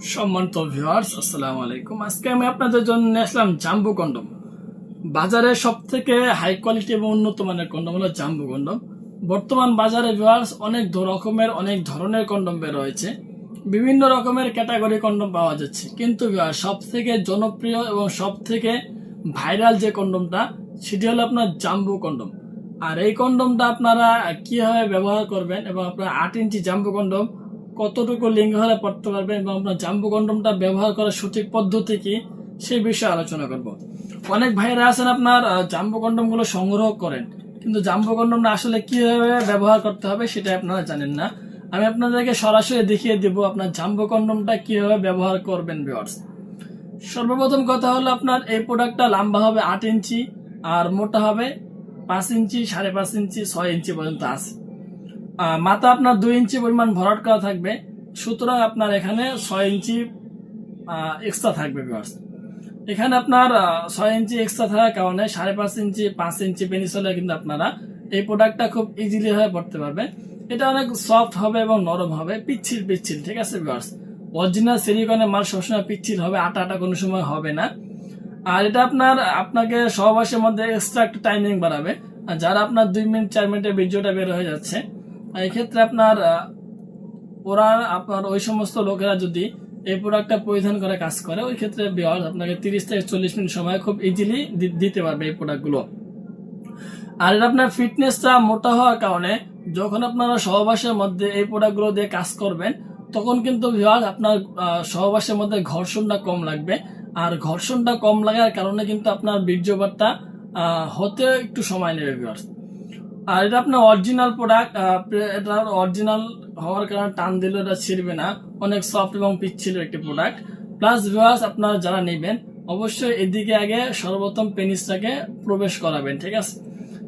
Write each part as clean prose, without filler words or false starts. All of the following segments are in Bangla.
সম্মানিত ভিউয়ার্স, আসসালামু আলাইকুম। আজকে আমি আপনাদের জন্য নিয়ে আসলাম জাম্বো কন্ডম। বাজারে সব থেকে হাই কোয়ালিটি এবং উন্নত মানের কন্ডম হলো জাম্বো কন্ডম। বর্তমান বাজারে ভিউয়ার্স অনেক অনেক ধরনের কন্ডম বের হয়েছে, বিভিন্ন রকমের ক্যাটাগরি কন্ডম পাওয়া যাচ্ছে, কিন্তু ভিউয়ার্স সব থেকে জনপ্রিয় এবং সব থেকে ভাইরাল যে কন্ডমটা সেটি হলো আপনার জাম্বো কন্ডম। আর এই কন্ডমটা আপনারা কিভাবে ব্যবহার করবেন এবং আপনার 8 ইঞ্চি জাম্বো কন্ডম কতটুকু লিঙ্গ হলে পড়তে পারবেন এবং আপনার জাম্বো কন্ডমটা ব্যবহার করার সঠিক পদ্ধতি কি সেই বিষয়ে আলোচনা করব। অনেক ভাইরা আছেন আপনার জাম্বো কন্ডম গুলো সংগ্রহ করেন, কিন্তু জাম্বো কন্ডমটা আসলে কিভাবে ব্যবহার করতে হবে সেটা আপনারা জানেন না। আমি আপনাদেরকে সরাসরি দেখিয়ে দিব আপনার জাম্বো কন্ডমটা কিভাবে ব্যবহার করবেন ভিউয়ার্স। সর্বপ্রথম কথা হলো আপনার এই প্রোডাক্টটা লম্বা হবে 8 ইঞ্চি আর মোটা হবে 5 ইঞ্চি, 5.5 ইঞ্চি, 6 ইঞ্চি পর্যন্ত আছে। মাথা আপনার 2 ইঞ্চি পরিমাণ ভরাট করা থাকবে, সুতরাং আপনার এখানে 6 ইঞ্চি এক্সট্রা থাকবে ভিউয়ার্স। এখানে আপনার 6 ইঞ্চি এক্সট্রা থাকার কারণে 5.5 ইঞ্চি, 5 ইঞ্চি পেনিস হলে কিন্তু আপনারা এই প্রোডাক্টটা খুব ইজিলি হয়ে পড়তে পারবেন। এটা অনেক সফট হবে এবং নরম হবে, পিচ্ছিল, ঠিক আছে ভিউয়ার্স। অরিজিনাল সিলিকনের মাল সবসময় পিচ্ছিল হবে, আটা আটা কোনো সময় হবে না। আর এটা আপনাকে সহবাসের মধ্যে এক্সট্রা একটা টাইমিং বাড়াবে। আর যারা আপনার 2 মিনিট 4 মিনিটের ভিডিওটা বের হয়ে যাচ্ছে, এই ক্ষেত্রে আপনার ওই সমস্ত লোকেরা যদি এই প্রোডাক্টটা পরিধান করে কাজ করে, ওই ক্ষেত্রে আপনাকে 30 থেকে 40 মিনিট সময় খুব ইজিলি দিতে পারবে এই প্রোডাক্টগুলো। আর এটা আপনার ফিটনেসটা মোটা হওয়ার কারণে যখন আপনারা সহবাসের মধ্যে এই প্রোডাক্টগুলো দিয়ে কাজ করবেন, তখন কিন্তু আপনার সহবাসের মধ্যে ঘর্ষণটা কম লাগবে। আর ঘর্ষণটা কম লাগার কারণে কিন্তু আপনার বীর্যপাতটা হতে একটু সময় নেবে ভিউয়ার্স। আর এটা আপনার অরিজিনাল প্রোডাক্ট, এটা অরিজিনাল হওয়ার কারণে টান দিলে এটা ছিঁড়বে না, অনেক সফট এবং পিচ্ছিল একটি প্রোডাক্ট। প্লাস ভিউয়ার্স, আপনারা যারা নেবেন অবশ্যই এদিকে আগে সর্বপ্রথম পেনিসটাকে প্রবেশ করাবেন, ঠিক আছে।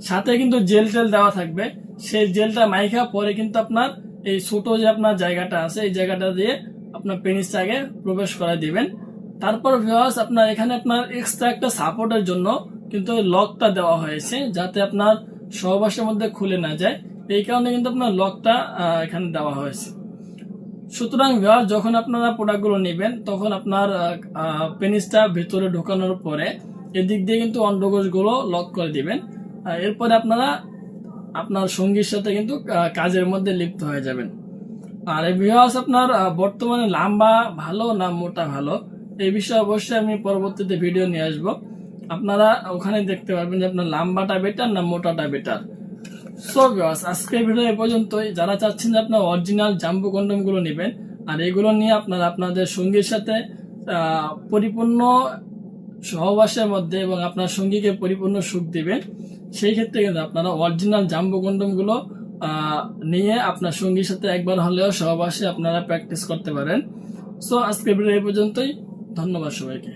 সাথে কিন্তু জেল টেল দেওয়া থাকবে, সেই জেলটা মাইখা পরে কিন্তু আপনার এই ছোট যে আপনার জায়গাটা আছে এই জায়গাটা দিয়ে আপনার পেনিসটা আগে প্রবেশ করে দিবেন। তারপর ভিউয়ার্স, আপনার এখানে আপনার এক্সট্রা একটা সাপোর্টের জন্য কিন্তু লকটা দেওয়া হয়েছে, যাতে আপনার সহবাসের মধ্যে খুলে না যায়, এই কারণে কিন্তু আপনার লকটা এখানে দেওয়া হয়েছে। সুতরাং ভিউয়ার্স, যখন আপনারা প্রোডাক্টগুলো নেবেন তখন আপনার পেনিসটা ভিতরে ঢোকানোর পরে এদিক দিয়ে কিন্তু অন্ডকোষগুলো লক করে দিবেন। এরপরে আপনারা আপনার সঙ্গীর সাথে কিন্তু কাজের মধ্যে লিপ্ত হয়ে যাবেন। আর এই ভিউয়ার্স, আপনার বর্তমানে লম্বা ভালো না মোটা ভালো, এই বিষয়ে অবশ্যই আমি পরবর্তীতে ভিডিও নিয়ে আসবো। আপনারা ওখানে দেখতে পারবেন যে আপনার লম্বাটা বেটার না মোটাটা বেটার। সো ভিউয়ার্স, আজকের ভিডিও এই পর্যন্তই। যারা চাচ্ছেন যে আপনার অরিজিনাল জাম্বো কন্ডম গুলো নেবেন আর এগুলো নিয়ে আপনারা আপনাদের সঙ্গীর সাথে পরিপূর্ণ সহবাসের মধ্যে এবং আপনার সঙ্গীকে পরিপূর্ণ সুখ দিবেন, সেই ক্ষেত্রে কিন্তু আপনারা অরিজিনাল জাম্বো কন্ডম গুলো নিয়ে আপনার সঙ্গীর সাথে একবার হলেও সহবাসে আপনারা প্র্যাকটিস করতে পারেন। সো আজকের ভিডিও এই পর্যন্তই। ধন্যবাদ সবাইকে।